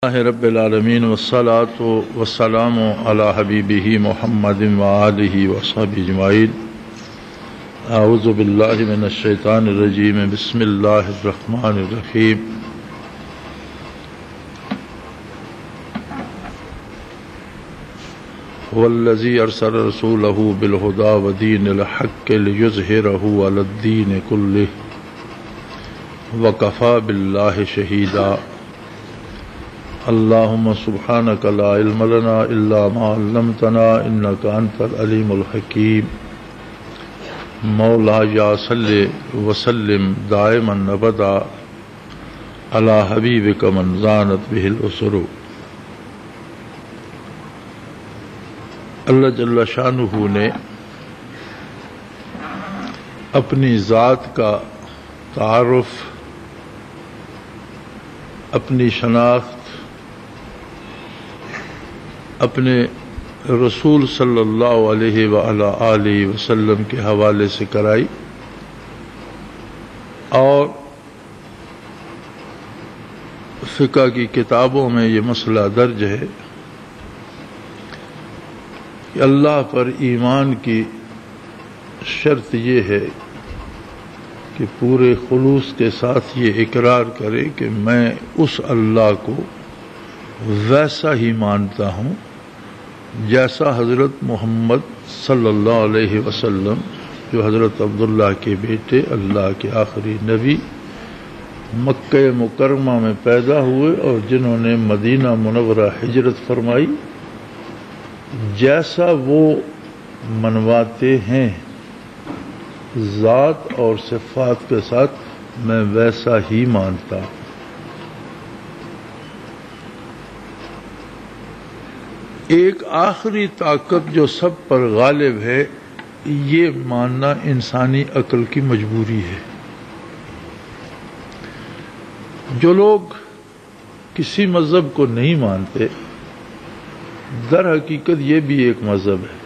رب العالمین والصلاة والسلام علی حبیبہ محمد وآلہ وصحبہ اجمعین۔ اعوذ باللہ من الشیطان الرجیم، بسم اللہ الرحمن الرحیم۔ والذی ارسل رسولہ بالہدی ودین الحق لیظہرہ علی الدین کلہ وکفی باللہ شہیدا۔ اللہم سبحانک لا علم لنا الا ما علمتنا انک انت العلیم الحکیم۔ مولا یا صلی وسلم دائما ابدا علی حبیبک من زانت بہ الاسر۔ اللہ جل شانہ نے اپنی ذات کا تعارف، اپنی شناخت اپنے رسول صلی اللہ علیہ وآلہ وسلم کے حوالے سے کرائی، اور فقہ کی کتابوں میں یہ مسئلہ درج ہے کہ اللہ پر ایمان کی شرط یہ ہے کہ پورے خلوص کے ساتھ یہ اقرار کرے کہ میں اس اللہ کو ویسا ہی مانتا ہوں جیسا حضرت محمد صلی اللہ علیہ وسلم، جو حضرت عبداللہ کے بیٹے، اللہ کے آخری نبی، مکہ مکرمہ میں پیدا ہوئے اور جنہوں نے مدینہ منورہ ہجرت فرمائی، جیسا وہ منواتے ہیں ذات اور صفات کے ساتھ، میں ویسا ہی مانتا ہوں۔ ایک آخری طاقت جو سب پر غالب ہے، یہ ماننا انسانی عقل کی مجبوری ہے۔ جو لوگ کسی مذہب کو نہیں مانتے، در حقیقت یہ بھی ایک مذہب ہے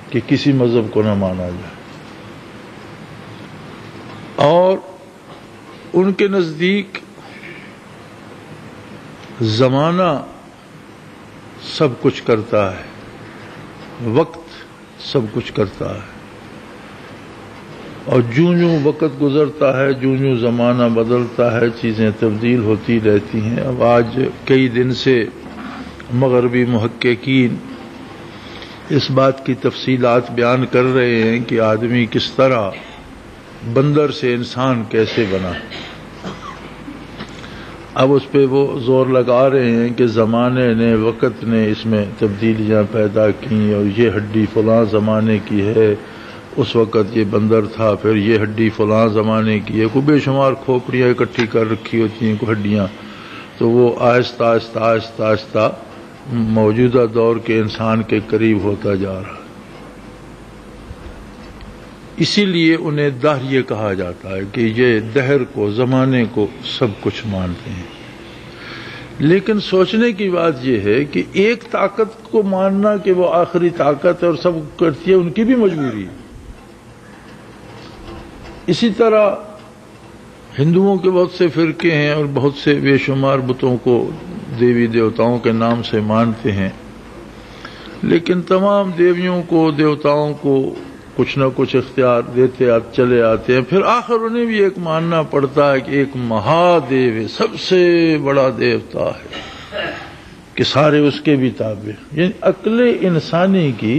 کہ کسی مذہب کو نہ مانا جائے، اور ان کے نزدیک زمانہ سب کچھ کرتا ہے، وقت سب کچھ کرتا ہے، اور جوں جوں وقت گزرتا ہے، جوں جوں زمانہ بدلتا ہے، چیزیں تبدیل ہوتی رہتی ہیں۔ اب آج کئی دن سے مغربی محققین اس بات کی تفصیلات بیان کر رہے ہیں کہ آدمی کس طرح بندر سے انسان کیسے بنا۔ اب اس پہ وہ زور لگا رہے ہیں کہ زمانے نے، وقت نے اس میں تبدیلیاں پیدا کی، اور یہ ہڈی فلاں زمانے کی ہے، اس وقت یہ بندر تھا، پھر یہ ہڈی فلاں زمانے کی ہے۔ کوئی بے شمار کھوپڑیاں اکٹھی کر رکھی ہوتی ہیں، کوئی ہڈیاں، تو وہ آہستہ آہستہ آہستہ آہستہ موجودہ دور کے انسان کے قریب ہوتا جا رہا ہے۔ اسی لیے انہیں دہریہ کہا جاتا ہے کہ یہ دہر کو، زمانے کو سب کچھ مانتے ہیں۔ لیکن سوچنے کی بات یہ ہے کہ ایک طاقت کو ماننا کہ وہ آخری طاقت ہے اور سب کرتی ہے، ان کی بھی مجبوری ہے۔ اسی طرح ہندوؤں کے بہت سے فرقے ہیں اور بہت سے بے شمار بتوں کو دیوی دیوتاؤں کے نام سے مانتے ہیں، لیکن تمام دیویوں کو، دیوتاؤں کو کچھ نہ کچھ اختیار دیتے چلے آتے ہیں۔ پھر آخر انہیں بھی ایک ماننا پڑتا ہے کہ ایک مہادیو ہے، سب سے بڑا دیوتا ہے، کہ سارے اس کے بھی تابع۔ یعنی عقل انسانی کی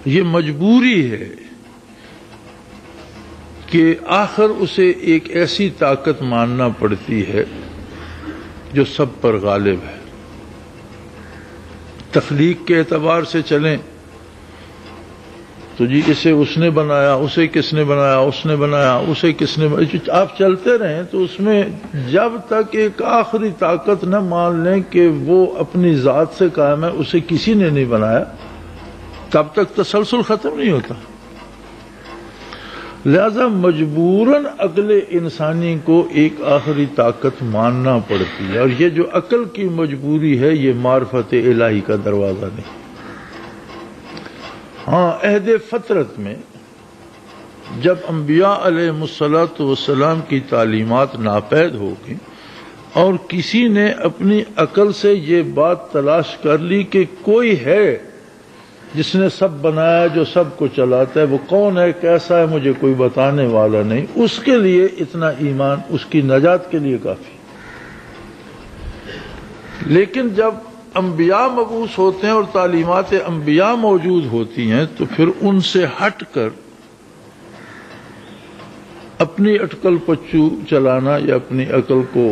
یہ مجبوری ہے کہ آخر اسے ایک ایسی طاقت ماننا پڑتی ہے جو سب پر غالب ہے۔ تخلیق کے اعتبار سے چلیں تو جی اسے اس نے بنایا، اسے کس نے بنایا، اس نے بنایا، اسے کس نے بنایا، آپ چلتے رہیں تو اس میں جب تک ایک آخری طاقت نہ مان لیں کہ وہ اپنی ذات سے قائم ہے، اسے کسی نے نہیں بنایا، تب تک تسلسل ختم نہیں ہوتا۔ لہذا مجبوراً عقل انسانی کو ایک آخری طاقت ماننا پڑتی ہے، اور یہ جو عقل کی مجبوری ہے، یہ معرفت الہی کا دروازہ نہیں۔ ہاں، عہد فطرت میں جب انبیاء علیہ الصلوۃ والسلام کی تعلیمات ناپید ہو گئیں، اور کسی نے اپنی عقل سے یہ بات تلاش کر لی کہ کوئی ہے جس نے سب بنایا، جو سب کو چلاتا ہے، وہ کون ہے، کیسا ہے، مجھے کوئی بتانے والا نہیں، اس کے لیے اتنا ایمان اس کی نجات کے لیے کافی۔ لیکن جب انبیاء مبعوث ہوتے ہیں اور تعلیمات انبیاء موجود ہوتی ہیں تو پھر ان سے ہٹ کر اپنی اٹکل پچو چلانا یا اپنی عقل کو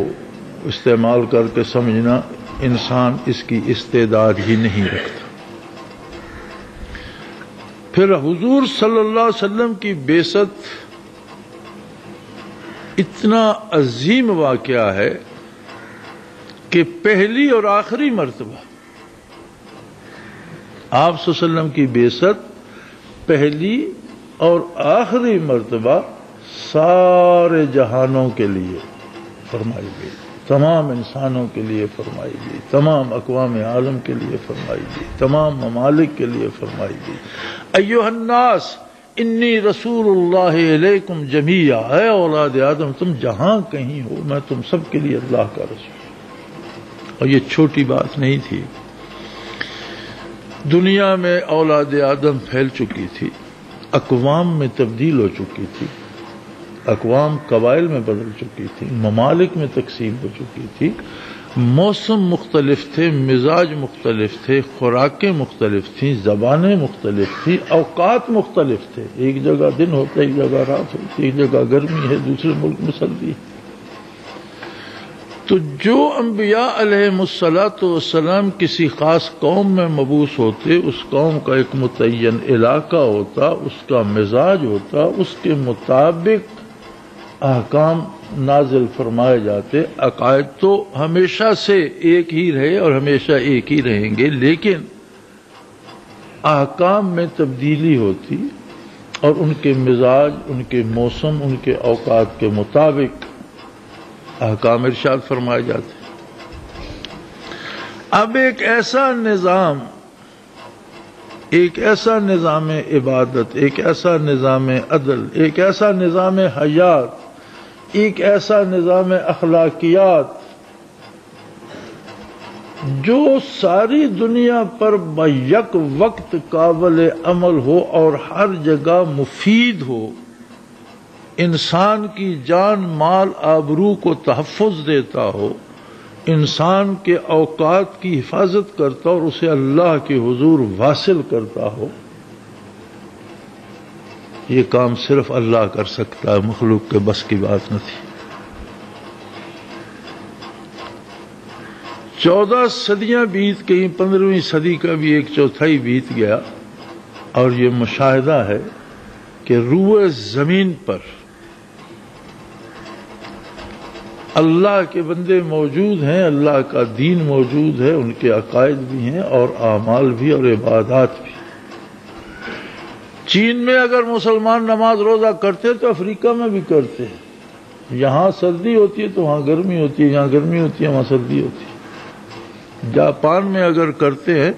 استعمال کر کے سمجھنا، انسان اس کی استعداد ہی نہیں رکھتا۔ پھر حضور صلی اللہ علیہ وسلم کی بعثت اتنا عظیم واقعہ ہے کہ پہلی اور آخری مرتبہ آپ صلی اللہ علیہ وسلم کی بعثت پہلی اور آخری مرتبہ سارے جہانوں کے لیے فرمائی گئی، تمام انسانوں کے لیے فرمائی گئی، تمام اقوام عالم کے لیے فرمائی گئی، تمام ممالک کے لیہ فرمائی گئی۔ ایھا الناس انی رسول اللہ علیکم جمیعا، اے اولاد آدم تم جہاں کہیں ہو میں تم سب کے لیے اللہ کا رسول۔ اور یہ چھوٹی بات نہیں تھی، دنیا میں اولاد آدم پھیل چکی تھی، اقوام میں تبدیل ہو چکی تھی، اقوام قبائل میں بدل چکی تھی، ممالک میں تقسیم ہو چکی تھی، موسم مختلف تھے، مزاج مختلف تھے، خوراکیں مختلف تھیں، زبانیں مختلف تھیں، اوقات مختلف تھے، ایک جگہ دن ہوتا ہے، ایک جگہ رات ہوتی ہے، ایک جگہ گرمی ہے، دوسرے ملک میں سردی ہے۔ تو جو انبیاء علیہم الصلاۃ والسلام کسی خاص قوم میں مبعوث ہوتے، اس قوم کا ایک متعین علاقہ ہوتا، اس کا مزاج ہوتا، اس کے مطابق احکام نازل فرمائے جاتے۔ عقائد تو ہمیشہ سے ایک ہی رہے اور ہمیشہ ایک ہی رہیں گے، لیکن احکام میں تبدیلی ہوتی اور ان کے مزاج، ان کے موسم، ان کے اوقات کے مطابق احکام ارشاد فرمائے جاتے۔ اب ایک ایسا نظام عبادت، ایک ایسا نظام عدل، ایک ایسا نظام حیات، ایک ایسا نظام اخلاقیات جو ساری دنیا پر بیک وقت قابل عمل ہو اور ہر جگہ مفید ہو، انسان کی جان مال آبرو کو تحفظ دیتا ہو، انسان کے اوقات کی حفاظت کرتا اور اسے اللہ کے حضور واصل کرتا ہو، یہ کام صرف اللہ کر سکتا ہے، مخلوق کے بس کی بات نہ تھی۔ 14 صدیاں بیت گئیں، 15ویں صدی کا بھی ایک چوتھائی بیت گیا، اور یہ مشاہدہ ہے کہ روئے زمین پر اللہ کے بندے موجود ہیں، اللہ کا دین موجود ہے، ان کے عقائد بھی ہیں اور اعمال بھی اور عبادات بھی۔ چین میں اگر مسلمان نماز روزہ کرتے تو افریقہ میں بھی کرتے ہیں، یہاں سردی ہوتی ہے تو وہاں گرمی ہوتی ہے، یہاں گرمی ہوتی ہے وہاں سردی ہوتی ہے۔ جاپان میں اگر کرتے ہیں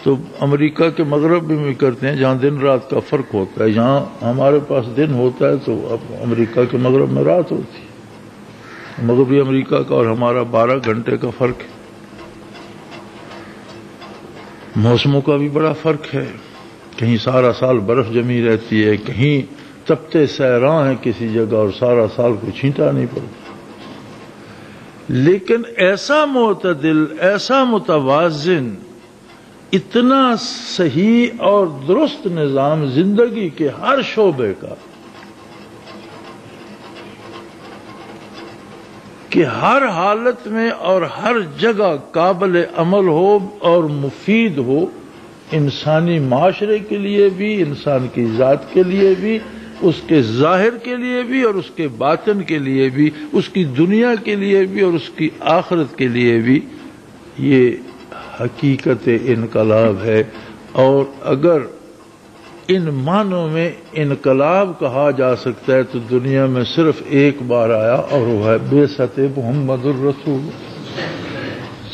تو امریکہ کے مغرب میں بھی کرتے ہیں، جہاں دن رات کا فرق ہوتا ہے، یہاں ہمارے پاس دن ہوتا ہے تو اب امریکہ کے مغرب میں رات ہوتی ہے۔ مغربی امریکہ کا اور ہمارا 12 گھنٹے کا فرق ہے۔ موسموں کا بھی بڑا فرق ہے، کہیں سارا سال برف جمی رہتی ہے، کہیں تپتے سیراں ہیں کسی جگہ اور سارا سال کوئی چھینٹا نہیں پڑتا۔ لیکن ایسا معتدل، ایسا متوازن، اتنا صحیح اور درست نظام زندگی کے ہر شعبے کا کہ ہر حالت میں اور ہر جگہ قابل عمل ہو اور مفید ہو، انسانی معاشرے کے لیے بھی، انسان کی ذات کے لیے بھی، اس کے ظاہر کے لیے بھی اور اس کے باطن کے لیے بھی، اس کی دنیا کے لیے بھی اور اس کی آخرت کے لیے بھی، یہ حقیقت انقلاب ہے۔ اور اگر ان معنوں میں انقلاب کہا جا سکتا ہے تو دنیا میں صرف ایک بار آیا اور وہ ہے بعثت محمد الرسول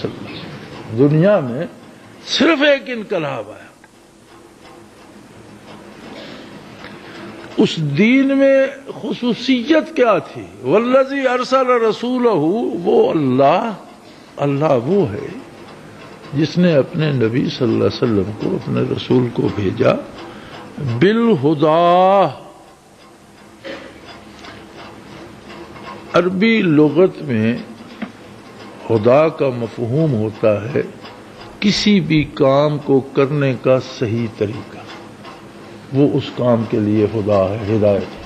صلی اللہ علیہ وسلم۔ دنیا میں صرف ایک انقلاب آیا۔ اس دین میں خصوصیت کیا تھی؟ والذی ارسل رسولہ، وہ اللہ وہ ہے جس نے اپنے نبی صلی اللہ علیہ وسلم کو، اپنے رسول کو بھیجا بالہدا۔ عربی لغت میں ہدا کا مفہوم ہوتا ہے کسی بھی کام کو کرنے کا صحیح طریقہ، وہ اس کام کے لیے ہدا ہے، ہدایت ہے۔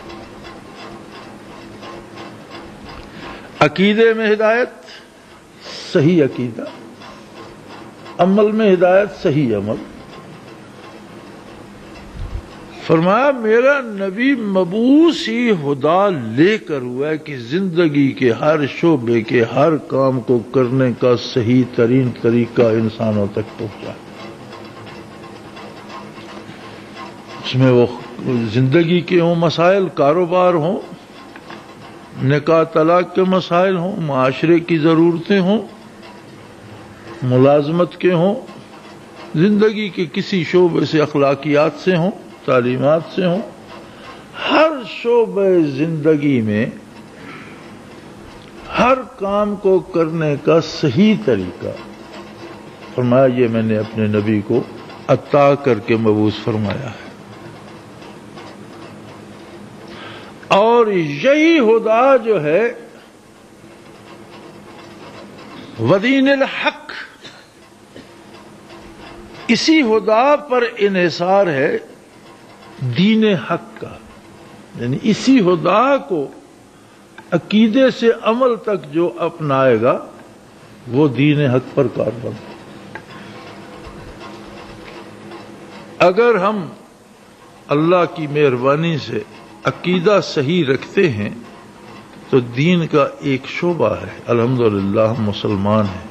عقیدے میں ہدایت، صحیح عقیدہ، عمل میں ہدایت، صحیح عمل۔ فرمایا میرا نبی مبعوث ہی ہدا لے کر ہوا ہے کہ زندگی کے ہر شعبے کے ہر کام کو کرنے کا صحیح ترین طریقہ انسانوں تک پہنچا۔ اس میں وہ زندگی کے ہوں مسائل، کاروبار ہوں، نکاح طلاق کے مسائل ہوں، معاشرے کی ضرورتیں ہوں، ملازمت کے ہوں، زندگی کے کسی شعبے سے، اخلاقیات سے ہوں، تعلیمات سے ہوں، ہر شعبے زندگی میں ہر کام کو کرنے کا صحیح طریقہ فرمایا یہ میں نے اپنے نبی کو عطا کر کے مبعوث فرمایا ہے۔ اور یہی ہدا جو ہے ودین الحق، اسی ہدا پر انحصار ہے دین حق کا، یعنی اسی ہدا کو عقیدے سے عمل تک جو اپنائے گا وہ دین حق پر کاربند ہے۔ اگر ہم اللہ کی مہربانی سے عقیدہ صحیح رکھتے ہیں تو دین کا ایک شعبہ ہے، الحمدللہ ہم مسلمان ہیں۔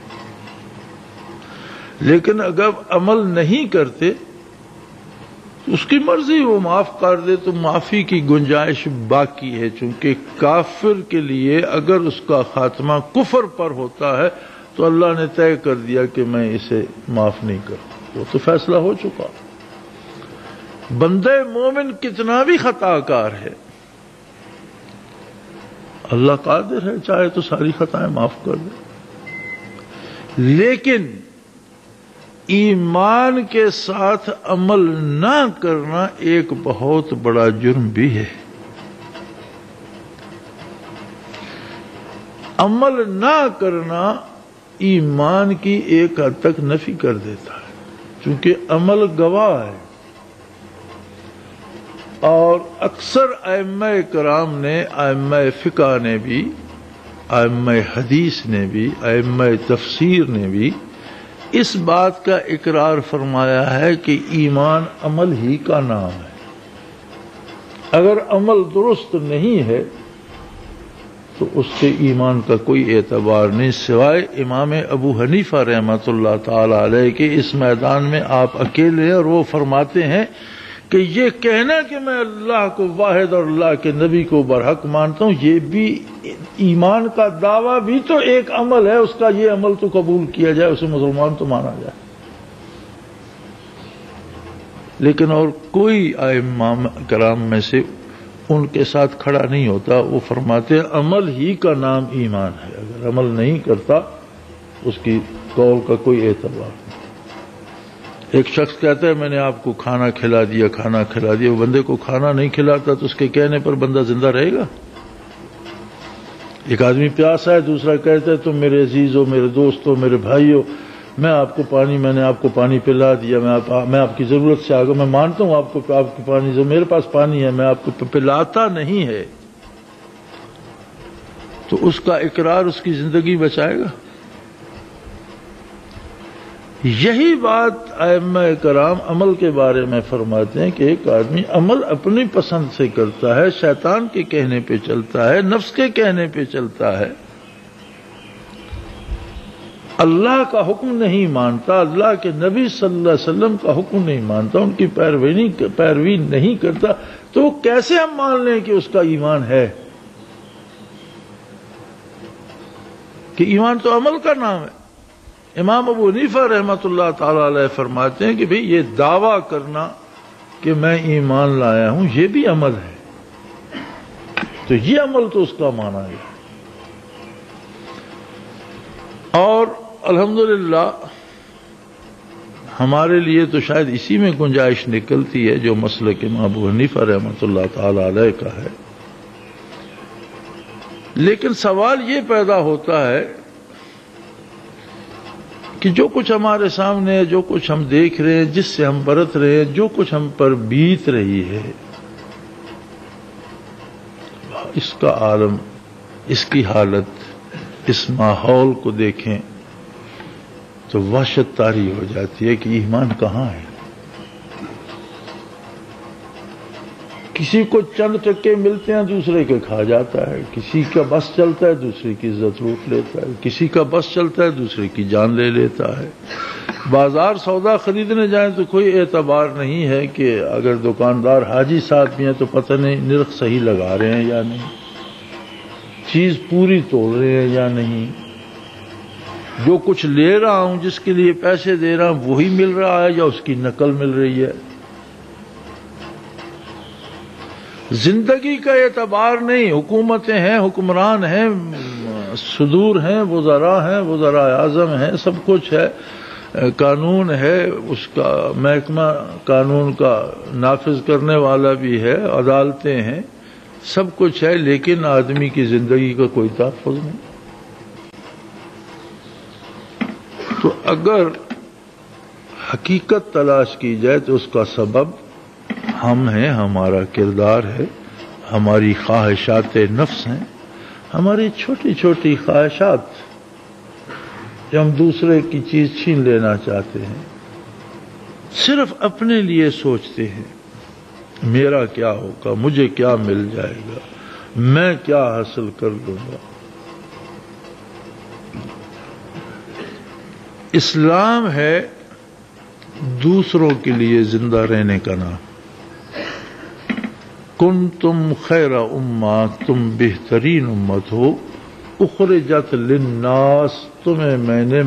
لیکن اگر عمل نہیں کرتے تو اس کی مرضی، وہ معاف کر دے تو معافی کی گنجائش باقی ہے، چونکہ کافر کے لیے اگر اس کا خاتمہ کفر پر ہوتا ہے تو اللہ نے طے کر دیا کہ میں اسے معاف نہیں کروں، وہ تو فیصلہ ہو چکا۔ بندے مومن کتنا بھی خطا کار ہے، اللہ قادر ہے چاہے تو ساری خطائیں معاف کر دے، لیکن ایمان کے ساتھ عمل نہ کرنا ایک بہت بڑا جرم بھی ہے۔ عمل نہ کرنا ایمان کی ایک حد تک نفی کر دیتا ہے، چونکہ عمل گواہ ہے۔ اور اکثر ائمہ کرام نے، ائمہ فقہ نے بھی، ائمہ حدیث نے بھی، ائمہ تفسیر نے بھی اس بات کا اقرار فرمایا ہے کہ ایمان عمل ہی کا نام ہے۔ اگر عمل درست نہیں ہے تو اس کے ایمان کا کوئی اعتبار نہیں، سوائے امام ابو حنیفہ رحمۃ اللہ تعالی علیہ کے۔ اس میدان میں آپ اکیلے ہیں، اور وہ فرماتے ہیں کہ یہ کہنا کہ میں اللہ کو واحد اور اللہ کے نبی کو برحق مانتا ہوں، یہ بھی ایمان کا دعویٰ بھی تو ایک عمل ہے، اس کا یہ عمل تو قبول کیا جائے، اسے مسلمان تو مانا جائے۔ لیکن اور کوئی ائمہ کرام میں سے ان کے ساتھ کھڑا نہیں ہوتا، وہ فرماتے ہیں عمل ہی کا نام ایمان ہے، اگر عمل نہیں کرتا اس کی قول کا کوئی اعتبار نہیں۔ ایک شخص کہتا ہے میں نے آپ کو کھانا کھلا دیا، کھانا کھلا دیا، وہ بندے کو کھانا نہیں کھلاتا تو اس کے کہنے پر بندہ زندہ رہے گا؟ ایک آدمی پیاسا ہے، دوسرا کہتا ہے تم میرے عزیز ہو، میرے دوست ہو، میرے بھائی ہو، میں نے آپ کو پانی پلا دیا، میں آپ کی ضرورت سے آگا، میں مانتا ہوں آپ کو پانی، میرے پاس پانی ہے، میں آپ کو پلاتا نہیں ہے، تو اس کا اقرار اس کی زندگی بچائے گا؟ یہی بات ائمہ کرام عمل کے بارے میں فرماتے ہیں کہ ایک آدمی عمل اپنی پسند سے کرتا ہے، شیطان کے کہنے پہ چلتا ہے، نفس کے کہنے پہ چلتا ہے، اللہ کا حکم نہیں مانتا، اللہ کے نبی صلی اللہ علیہ وسلم کا حکم نہیں مانتا، ان کی پیروی نہیں کرتا، تو کیسے ہم مان لیں کہ اس کا ایمان ہے؟ کہ ایمان تو عمل کا نام ہے۔ امام ابو حنیفہ رحمۃ اللہ تعالی علیہ فرماتے ہیں کہ بھئی یہ دعویٰ کرنا کہ میں ایمان لایا ہوں یہ بھی عمل ہے، تو یہ عمل تو اس کا مانا ہے. اور الحمدللہ ہمارے لیے تو شاید اسی میں گنجائش نکلتی ہے جو مسلک امام ابو حنیفہ رحمۃ اللہ تعالی علیہ کا ہے. لیکن سوال یہ پیدا ہوتا ہے کہ جو کچھ ہمارے سامنے ہے، جو کچھ ہم دیکھ رہے ہیں، جس سے ہم برت رہے ہیں، جو کچھ ہم پر بیت رہی ہے، اس کا عالم، اس کی حالت، اس ماحول کو دیکھیں تو وحشت طاری ہو جاتی ہے کہ ایمان کہاں ہے. کسی کو چند ٹکے ملتے ہیں دوسرے کے کھا جاتا ہے، کسی کا بس چلتا ہے دوسرے کی عزت لوٹ لیتا ہے، کسی کا بس چلتا ہے دوسرے کی جان لے لیتا ہے. بازار سودا خریدنے جائیں تو کوئی اعتبار نہیں ہے کہ اگر دکاندار حاجی صاحب بھی ہیں تو پتہ نہیں نرخ صحیح لگا رہے ہیں یا نہیں، چیز پوری تول رہے ہیں یا نہیں، جو کچھ لے رہا ہوں، جس کے لیے پیسے دے رہا ہوں، وہی مل رہا ہے یا اس کی نقل مل رہی ہے. زندگی کا اعتبار نہیں. حکومتیں ہیں، حکمران ہیں، صدور ہیں، وزراء ہیں، وزراء اعظم ہیں، سب کچھ ہے، قانون ہے، اس کا محکمہ قانون کا نافذ کرنے والا بھی ہے، عدالتیں ہیں، سب کچھ ہے، لیکن آدمی کی زندگی کا کوئی تحفظ نہیں. تو اگر حقیقت تلاش کی جائے تو اس کا سبب ہم ہیں، ہمارا کردار ہے، ہماری خواہشات نفس ہیں، ہماری چھوٹی چھوٹی خواہشات جو ہم دوسرے کی چیز چھین لینا چاہتے ہیں، صرف اپنے لیے سوچتے ہیں میرا کیا ہوگا، مجھے کیا مل جائے گا، میں کیا حاصل کر لوں گا. اسلام ہے دوسروں کے لیے زندہ رہنے کا نام. کنتم خیر امہ، تم بہترین امت ہو، اخرجت للناس، تمہیں میں نے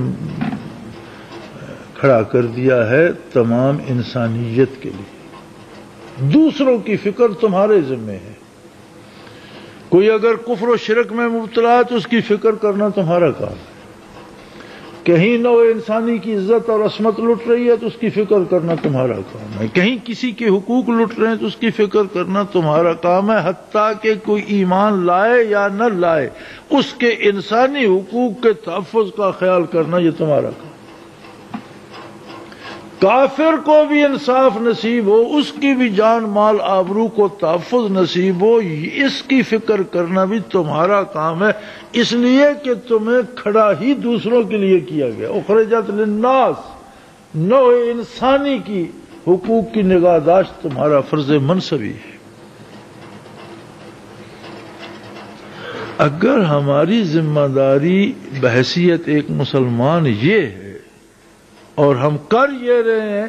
کھڑا کر دیا ہے تمام انسانیت کے لیے. دوسروں کی فکر تمہارے ذمہ ہے. کوئی اگر کفر و شرک میں مبتلا ہے تو اس کی فکر کرنا تمہارا کام ہے. کہیں نوع انسانی کی عزت اور عصمت لٹ رہی ہے تو اس کی فکر کرنا تمہارا کام ہے. کہیں کسی کے حقوق لٹ رہے ہیں تو اس کی فکر کرنا تمہارا کام ہے. حتیٰ کہ کوئی ایمان لائے یا نہ لائے، اس کے انسانی حقوق کے تحفظ کا خیال کرنا یہ تمہارا کام. کافر کو بھی انصاف نصیب ہو، اس کی بھی جان مال آبرو کو تحفظ نصیب ہو، اس کی فکر کرنا بھی تمہارا کام ہے. اس لیے کہ تمہیں کھڑا ہی دوسروں کے لیے کیا گیا. اخرجت للناس، نوع انسانی کی حقوق کی نگہداشت تمہارا فرض منصبی ہے. اگر ہماری ذمہ داری بحیثیت ایک مسلمان یہ ہے اور ہم کر یہ رہے ہیں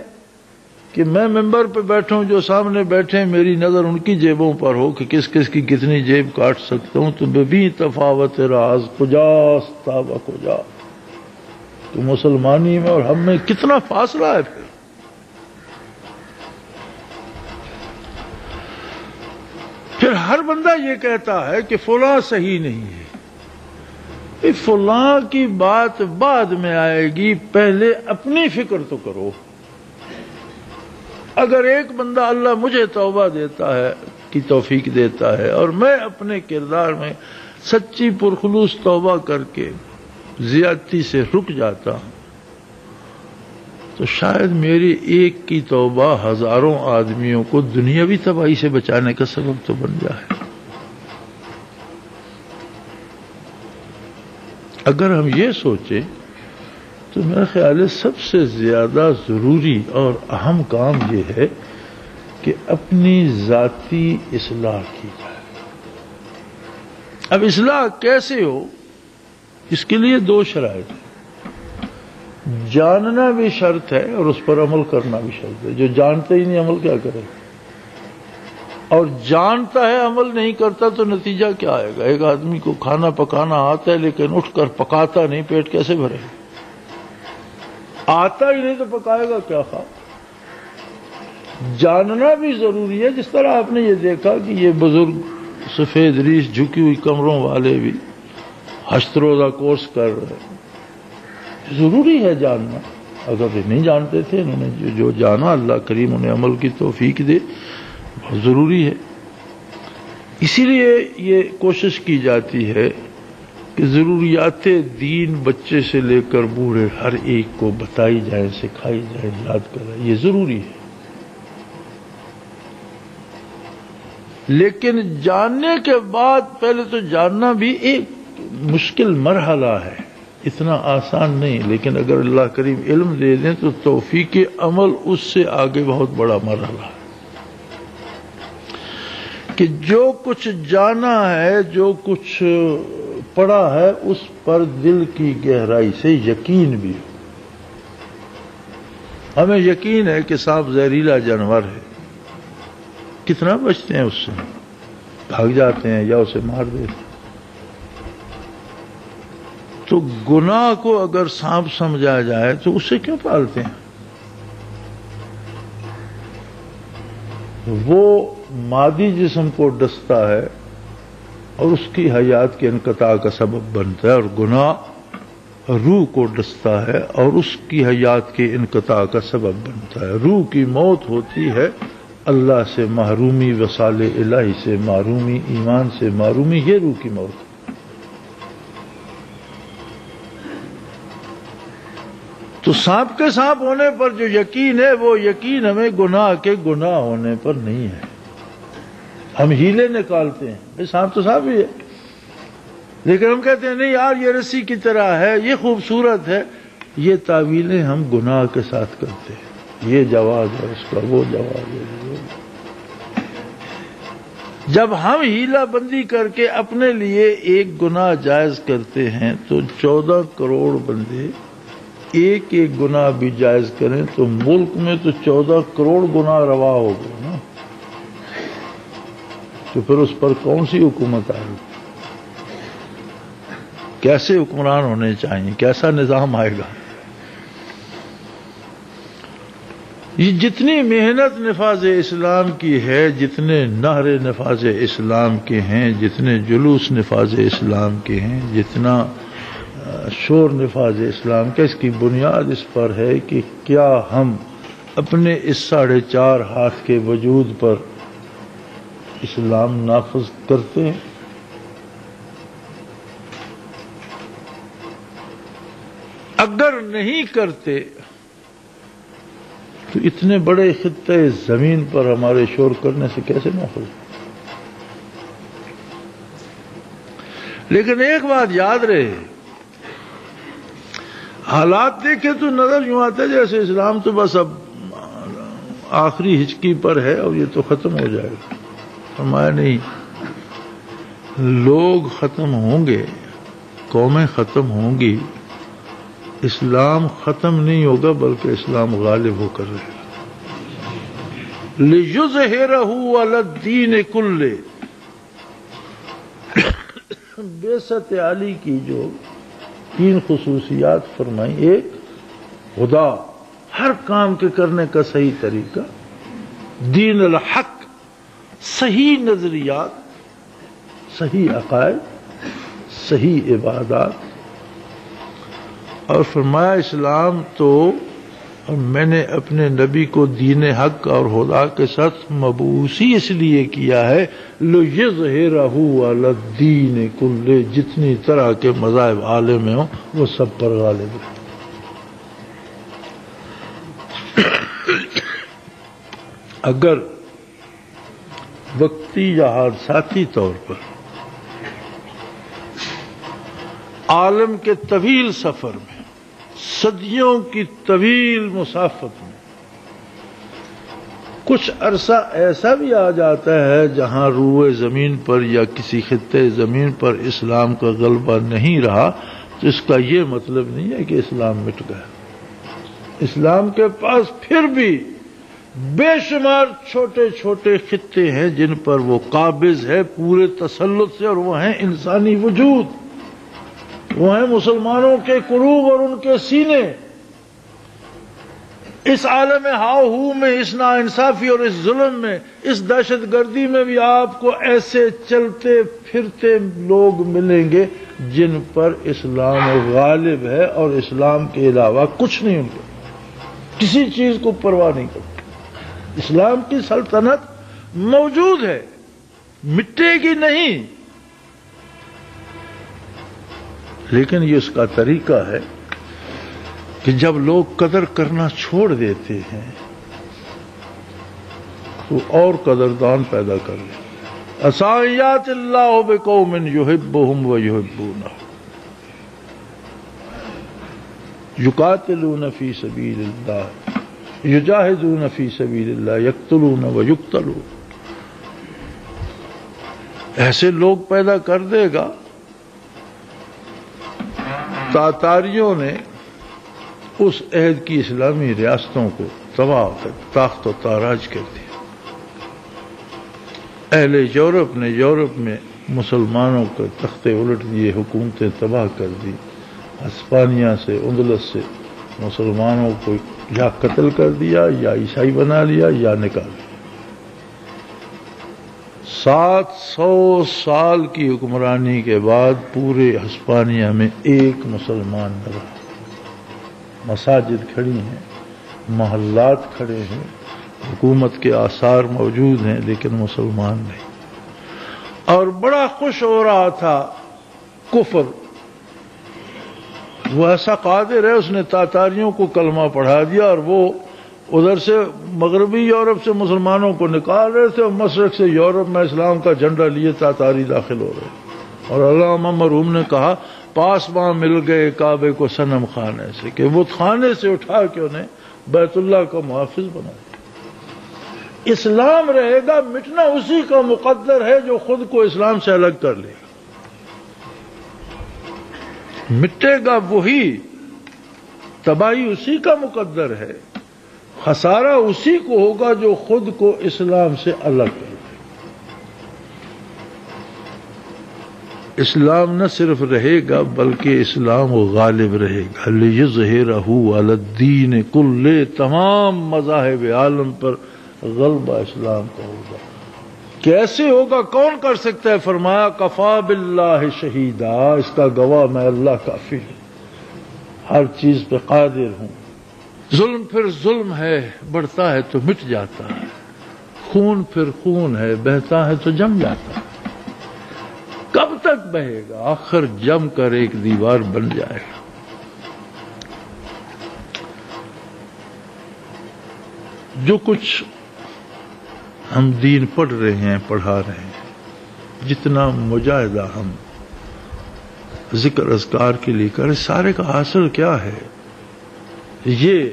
کہ میں ممبر پہ بیٹھوں، جو سامنے بیٹھے میری نظر ان کی جیبوں پر ہو کہ کس کس کی کتنی جیب کاٹ سکتا ہوں، تو بھی تفاوت راز کجاست و کجا، تو مسلمانی میں اور ہم میں کتنا فاصلہ ہے. پھر ہر بندہ یہ کہتا ہے کہ فلاں صحیح نہیں ہے. فلاں کی بات بعد میں آئے گی، پہلے اپنی فکر تو کرو. اگر ایک بندہ اللہ مجھے توبہ دیتا ہے کی توفیق دیتا ہے اور میں اپنے کردار میں سچی پرخلوص توبہ کر کے زیادتی سے رک جاتا ہوں، تو شاید میری ایک کی توبہ ہزاروں آدمیوں کو دنیاوی تباہی سے بچانے کا سبب تو بن جائے. اگر ہم یہ سوچیں تو میرا خیال ہے سب سے زیادہ ضروری اور اہم کام یہ ہے کہ اپنی ذاتی اصلاح کی جائے. اب اصلاح کیسے ہو، اس کے لیے دو شرائط ہیں. جاننا بھی شرط ہے اور اس پر عمل کرنا بھی شرط ہے. جو جانتے ہی نہیں عمل کیا کرے، اور جانتا ہے عمل نہیں کرتا تو نتیجہ کیا آئے گا. ایک آدمی کو کھانا پکانا آتا ہے لیکن اٹھ کر پکاتا نہیں، پیٹ کیسے بھرے گا؟ آتا ہی نہیں تو پکائے گا کیا کھا. جاننا بھی ضروری ہے. جس طرح آپ نے یہ دیکھا کہ یہ بزرگ سفید ریش جھکی ہوئی کمروں والے بھی 8 روزہ کورس کر رہے ہیں. ضروری ہے جاننا. اگر یہ نہیں جانتے تھے، انہوں نے جو جانا، اللہ کریم انہیں عمل کی توفیق دے. بہت ضروری ہے. اسی لیے یہ کوشش کی جاتی ہے کہ ضروریات دین بچے سے لے کر بوڑھے ہر ایک کو بتائی جائے، سکھائی جائے، یاد کرائی. یہ ضروری ہے. لیکن جاننے کے بعد پہلے تو جاننا بھی ایک مشکل مرحلہ ہے، اتنا آسان نہیں. لیکن اگر اللہ کریم علم دے دیں تو توفیق عمل اس سے آگے بہت بڑا مرحلہ ہے کہ جو کچھ جانا ہے، جو کچھ پڑھا ہے، اس پر دل کی گہرائی سے یقین بھی ہو. ہمیں یقین ہے کہ سانپ زہریلا جانور ہے، کتنا بچتے ہیں اس سے، بھاگ جاتے ہیں یا اسے مار دیتے ہیں. تو گناہ کو اگر سانپ سمجھا جائے تو اسے کیوں پالتے ہیں؟ وہ مادی جسم کو ڈستا ہے اور اس کی حیات کے انقطاع کا سبب بنتا ہے، اور گناہ روح کو ڈستا ہے اور اس کی حیات کے انقطاع کا سبب بنتا ہے. روح کی موت ہوتی ہے اللہ سے محرومی، وصال الہی سے محرومی، ایمان سے محرومی. یہ روح کی موت ہے. تو سانپ کے سانپ ہونے پر جو یقین ہے، وہ یقین ہمیں گناہ کے گناہ ہونے پر نہیں ہے. ہم ہیلے نکالتے ہیں، سانپ تو سانپ ہی ہے، لیکن ہم کہتے ہیں نہیں یار یہ رسی کی طرح ہے، یہ خوبصورت ہے. یہ تعویلیں ہم گناہ کے ساتھ کرتے ہیں. یہ جواز ہے اس کا، وہ جواز ہے. جب ہم ہیلا بندی کر کے اپنے لیے ایک گناہ جائز کرتے ہیں تو 14 کروڑ بندے ایک ایک گناہ بھی جائز کریں تو ملک میں تو 14 کروڑ گناہ روا ہو گئے نا. تو پھر اس پر کون سی حکومت آئے گی؟ کیسے حکمران ہونے چاہیے؟ کیسا نظام آئے گا؟ یہ جتنی محنت نفاذ اسلام کی ہے، جتنے نعرے نفاذ اسلام کے ہیں، جتنے جلوس نفاذ اسلام کے ہیں، جتنا شور نفاذ اسلام کا، اس کی بنیاد اس پر ہے کہ کیا ہم اپنے اس 4.5 ہاتھ کے وجود پر اسلام نافذ کرتے ہیں؟ اگر نہیں کرتے تو اتنے بڑے خطے زمین پر ہمارے شور کرنے سے کیسے محفوظ؟ لیکن ایک بات یاد رہے، حالات دیکھے تو نظر یوں آتا ہے جیسے اسلام تو بس اب آخری ہچکی پر ہے اور یہ تو ختم ہو جائے گا. فرمایا نہیں، لوگ ختم ہوں گے، قومیں ختم ہوں گی، اسلام ختم نہیں ہوگا بلکہ اسلام غالب ہو کر رہے گا. لِيُظْهِرَهُ عَلَى الدِّينِ كُلِّهِ. بعثت علی کی جو 3 خصوصیات فرمائی، ایک خدا، ہر کام کے کرنے کا صحیح طریقہ، دین الحق، صحیح نظریات، صحیح عقائد، صحیح عبادات. اور فرمایا اسلام تو میں نے اپنے نبی کو دین حق اور خدا کے ساتھ مبعوثی اس لیے کیا ہے لِيُظْهِرَهُ عَلَى الدِّينِ كُلِّهِ. جتنی طرح کے مذاہب عالم میں ہوں وہ سب پر غالب ہے. اگر وقتی یا حادثاتی طور پر عالم کے طویل سفر میں، صدیوں کی طویل مسافت میں کچھ عرصہ ایسا بھی آ جاتا ہے جہاں روئے زمین پر یا کسی خطے زمین پر اسلام کا غلبہ نہیں رہا، تو اس کا یہ مطلب نہیں ہے کہ اسلام مٹ گیا. اسلام کے پاس پھر بھی بے شمار چھوٹے چھوٹے خطے ہیں جن پر وہ قابض ہے پورے تسلط سے، اور وہ ہیں انسانی وجود، وہ ہیں مسلمانوں کے قلوب اور ان کے سینے. اس عالم ہاؤ ہو میں، اس ناانصافی اور اس ظلم میں، اس دہشت گردی میں بھی آپ کو ایسے چلتے پھرتے لوگ ملیں گے جن پر اسلام غالب ہے اور اسلام کے علاوہ کچھ نہیں، ان کو کسی چیز کو پرواہ نہیں کرتے۔ اسلام کی سلطنت موجود ہے، مٹے گی نہیں، لیکن یہ اس کا طریقہ ہے کہ جب لوگ قدر کرنا چھوڑ دیتے ہیں تو اور قدردان پیدا کر لیں۔ عَسَىٰ اللَّهُ بِقَوْمٍ يُحِبُّهُمْ وَيُحِبُّونَهُ يُقَاتِلُونَ فِي سَبِيلِ اللَّهِ يُجَاهِدُونَ فِي سَبِيلِ اللَّهِ يَقْتُلُونَ وَيُقْتَلُونَ۔ ایسے لوگ پیدا کر دے گا۔ تاتاریوں نے اس عہد کی اسلامی ریاستوں کو تباہ تاخت و تاراج کر دیا۔ اہل یورپ نے یورپ میں مسلمانوں کے تختے الٹ دیے، حکومتیں تباہ کر دی۔ ہسپانیہ سے، اندلس سے مسلمانوں کو یا قتل کر دیا یا عیسائی بنا لیا یا نکال دیا۔ 700 سال کی حکمرانی کے بعد پورے ہسپانیہ میں ایک مسلمان نہ رہا۔ مساجد کھڑی ہیں، محلات کھڑے ہیں، حکومت کے آثار موجود ہیں، لیکن مسلمان نہیں۔ اور بڑا خوش ہو رہا تھا کفر، وہ ایسا قادر ہے، اس نے تاتاریوں کو کلمہ پڑھا دیا اور وہ ادھر سے مغربی یورپ سے مسلمانوں کو نکال رہے تھے اور مشرق سے یورپ میں اسلام کا جھنڈا لیے تاتاری داخل ہو رہے۔ اور علامہ مرحوم نے کہا پاسباں مل گئے کعبے کو صنم خانے سے، کہ وہ خانے سے اٹھا کے انہیں بیت اللہ کا محافظ بنا دیا۔ اسلام رہے گا، مٹنا اسی کا مقدر ہے جو خود کو اسلام سے الگ کر لے گا۔ مٹے گا وہی، تباہی اسی کا مقدر ہے، خسارہ اسی کو ہوگا جو خود کو اسلام سے الگ کر لے۔ اسلام نہ صرف رہے گا بلکہ اسلام غالب رہے گا۔ لِيُظْهِرَهُ عَلَى الدِّينِ كُلِّهِ، تمام مذاہب عالم پر غلبہ اسلام کا ہوگا۔ کیسے ہوگا؟ کون کر سکتا ہے؟ فرمایا کفا باللہ شہیدا، اس کا گواہ میں اللہ کافی ہوں، ہر چیز پہ قادر ہوں۔ ظلم پھر ظلم ہے، بڑھتا ہے تو مٹ جاتا ہے، خون پھر خون ہے، بہتا ہے تو جم جاتا ہے۔ کب تک بہے گا؟ آخر جم کر ایک دیوار بن جائے گا۔ جو کچھ ہم دین پڑھ رہے ہیں، پڑھا رہے ہیں، جتنا مجاہدہ ہم ذکر اذکار کے لیے کریں، سارے کا حاصل کیا ہے؟ یہ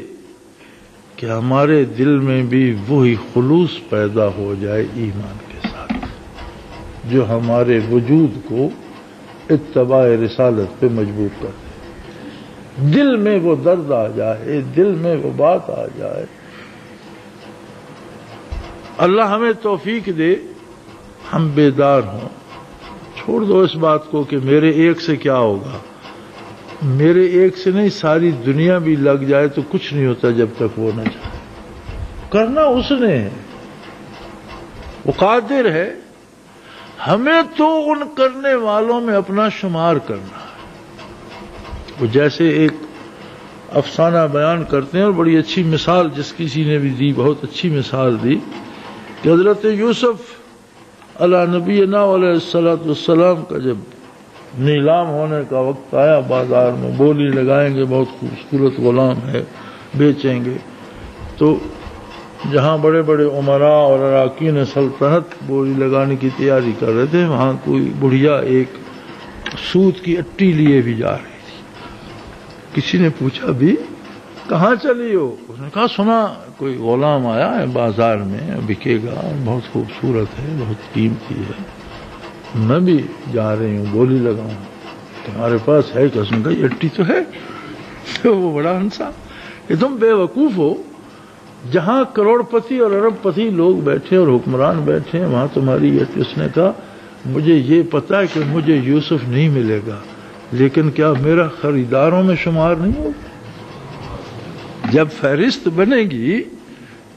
کہ ہمارے دل میں بھی وہی خلوص پیدا ہو جائے ایمان کے ساتھ، جو ہمارے وجود کو اتباع رسالت پہ مجبور کر دے۔ دل میں وہ درد آ جائے، دل میں وہ بات آ جائے۔ اللہ ہمیں توفیق دے، ہم بیدار ہوں۔ چھوڑ دو اس بات کو کہ میرے ایک سے کیا ہوگا، میرے ایک سے نہیں، ساری دنیا بھی لگ جائے تو کچھ نہیں ہوتا جب تک وہ نہ جائے۔ کرنا اس نے ہے، وہ قادر ہے، ہمیں تو ان کرنے والوں میں اپنا شمار کرنا ہے۔ وہ جیسے ایک افسانہ بیان کرتے ہیں، اور بڑی اچھی مثال جس کسی نے بھی دی، بہت اچھی مثال دی، کہ حضرت یوسف علیہ نبینا علیہ السلام کا جب نیلام ہونے کا وقت آیا، بازار میں بولی لگائیں گے، بہت خوبصورت غلام ہے، بیچیں گے، تو جہاں بڑے بڑے عمراء اور اراکین سلطنت بولی لگانے کی تیاری کر رہے تھے، وہاں کوئی بڑھیا ایک سوت کی اٹی لیے بھی جا رہی تھی۔ کسی نے پوچھا بھی کہاں چلی ہو؟ اس نے کہا سنا کوئی غلام آیا ہے بازار میں، بکے گا، بہت خوبصورت ہے، بہت قیمتی ہے، میں بھی جا رہی ہوں بولی لگاؤں، تمہارے پاس ہے؟ کہ اس نے کہا یہ اٹی تو ہے۔ تو وہ بڑا ہنسا کہ تم بے وقوف ہو، جہاں کروڑ پتی اور ارب پتی لوگ بیٹھے اور حکمران بیٹھے ہیں، وہاں تمہاری اٹی۔ اس نے کہا مجھے یہ پتا ہے کہ مجھے یوسف نہیں ملے گا، لیکن کیا میرا خریداروں میں شمار نہیں ہوگا؟ جب فہرست بنے گی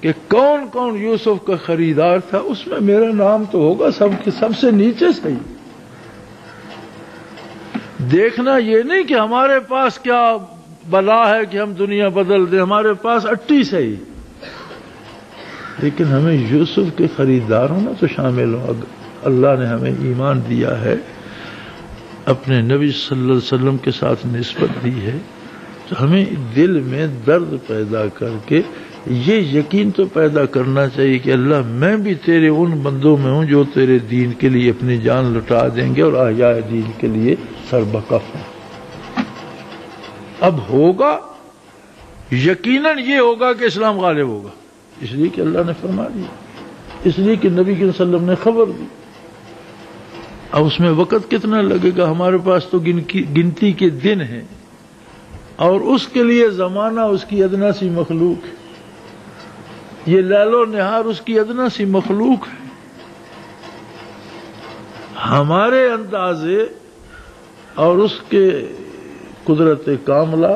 کہ کون کون یوسف کا خریدار تھا، اس میں میرا نام تو ہوگا سب سے نیچے سے ہی۔ دیکھنا یہ نہیں کہ ہمارے پاس کیا بلا ہے کہ ہم دنیا بدل دیں، ہمارے پاس اٹی سے ہی، لیکن ہمیں یوسف کے خریداروں میں تو شامل ہو۔ اللہ نے ہمیں ایمان دیا ہے، اپنے نبی صلی اللہ علیہ وسلم کے ساتھ نسبت دی ہے، تو ہمیں دل میں درد پیدا کر کے یہ یقین تو پیدا کرنا چاہیے کہ اللہ میں بھی تیرے ان بندوں میں ہوں جو تیرے دین کے لیے اپنی جان لٹا دیں گے اور احیاء دین کے لیے سربکف ہیں۔ اب ہوگا یقیناً یہ ہوگا کہ اسلام غالب ہوگا، اس لیے کہ اللہ نے فرما دیا، اس لیے کہ نبی صلی اللہ علیہ وسلم نے خبر دی۔ اب اس میں وقت کتنا لگے گا؟ ہمارے پاس تو گنتی کے دن ہیں، اور اس کے لیے زمانہ اس کی ادنا سی مخلوق ہے، یہ لیل و نہار اس کی ادنا سی مخلوق ہے۔ ہمارے اندازے اور اس کے قدرت کاملہ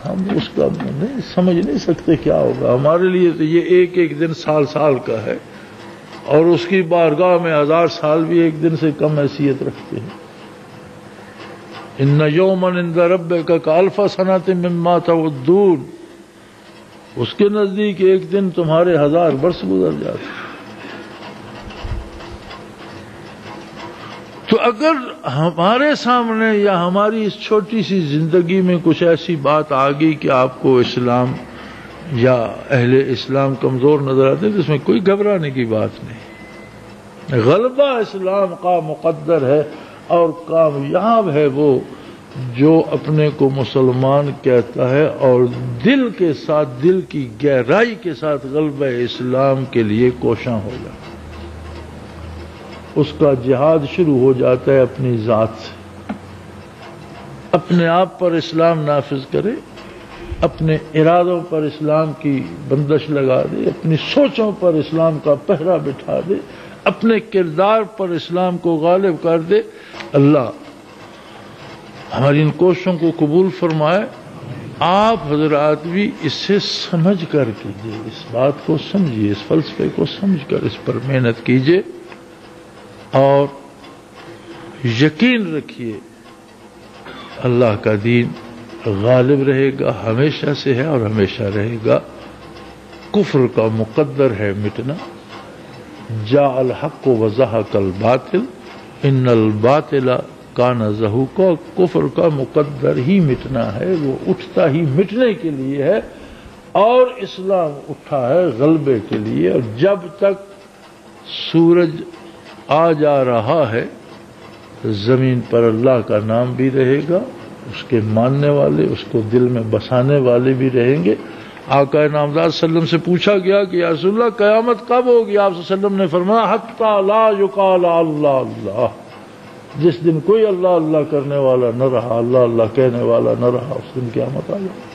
ہم اس کا نہیں سمجھ نہیں سکتے کیا ہوگا۔ ہمارے لیے تو یہ ایک ایک دن سال سال کا ہے، اور اس کی بارگاہ میں 1000 سال بھی ایک دن سے کم حیثیت رکھتے ہیں۔ ان یوما عند ربک کالف سنۃ مما تعدون، اس کے نزدیک ایک دن تمہارے 1000 برس گزر جاتے ہیں۔ تو اگر ہمارے سامنے یا ہماری اس چھوٹی سی زندگی میں کچھ ایسی بات آ گئی کہ آپ کو اسلام یا اہل اسلام کمزور نظر آتے ہیں، تو اس میں کوئی گھبرانے کی بات نہیں۔ غلبہ اسلام کا مقدر ہے، اور کامیاب ہے وہ جو اپنے کو مسلمان کہتا ہے اور دل کے ساتھ، دل کی گہرائی کے ساتھ غلبہ اسلام کے لیے کوشاں ہو جائے۔ اس کا جہاد شروع ہو جاتا ہے اپنی ذات سے، اپنے آپ پر اسلام نافذ کرے، اپنے ارادوں پر اسلام کی بندش لگا دے، اپنی سوچوں پر اسلام کا پہرا بٹھا دے، اپنے کردار پر اسلام کو غالب کر دے۔ اللہ ہماری ان کوششوں کو قبول فرمائے۔ آپ حضرات بھی اس سے سمجھ کر کیجئے، اس بات کو سمجھیے، اس فلسفے کو سمجھ کر اس پر محنت کیجئے، اور یقین رکھیے اللہ کا دین غالب رہے گا، ہمیشہ سے ہے اور ہمیشہ رہے گا۔ کفر کا مقدر ہے مٹنا، جاء الحق وزہق الباطل ان الباطل کان زہوقا، کفر کا مقدر ہی مٹنا ہے، وہ اٹھتا ہی مٹنے کے لیے ہے، اور اسلام اٹھا ہے غلبے کے لیے۔ اور جب تک سورج آ جا رہا ہے زمین پر اللہ کا نام بھی رہے گا، اس کے ماننے والے، اس کو دل میں بسانے والے بھی رہیں گے۔ آقا نامدار صلی اللہ علیہ وسلم سے پوچھا گیا کہ یا رسول اللہ قیامت کب ہوگی؟ آپ صلی اللہ علیہ وسلم نے فرمایا حتی لا یقال اللہ اللہ، جس دن کوئی اللہ اللہ کرنے والا نہ رہا، اللہ اللہ کہنے والا نہ رہا، اس دن قیامت آ جائے۔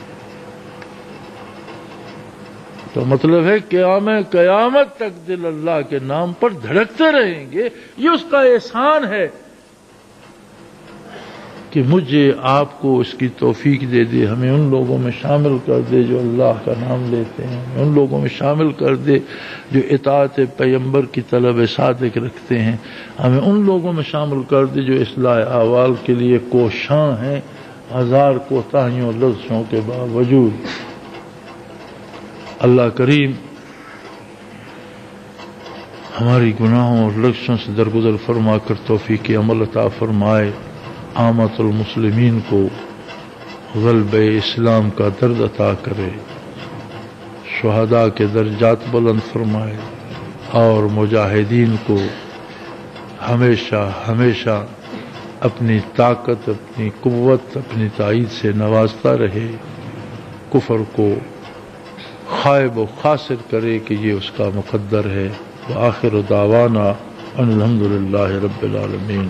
تو مطلب ہے قیامت تک دل اللہ کے نام پر دھڑکتے رہیں گے۔ یہ اس کا احسان ہے کہ مجھے آپ کو اس کی توفیق دے دے، ہمیں ان لوگوں میں شامل کر دے جو اللہ کا نام لیتے ہیں، ہمیں ان لوگوں میں شامل کر دے جو اطاعت پیغمبر کی طلب صادق رکھتے ہیں، ہمیں ان لوگوں میں شامل کر دے جو اصلاح احوال کے لیے کوشاں ہیں 1000 کوتاہیوں لغزشوں کے باوجود۔ اللہ کریم ہماری گناہوں اور لغزشوں سے درگزر فرما کر توفیق عمل عطا فرمائے، عامت المسلمین کو غلبہ اسلام کا درد عطا کرے، شہداء کے درجات بلند فرمائے، اور مجاہدین کو ہمیشہ ہمیشہ اپنی طاقت، اپنی قوت، اپنی تائید سے نوازتا رہے، کفر کو خائب و خاسر کرے کہ یہ اس کا مقدر ہے۔ وآخر دعوانا ان الحمد للہ رب العالمین۔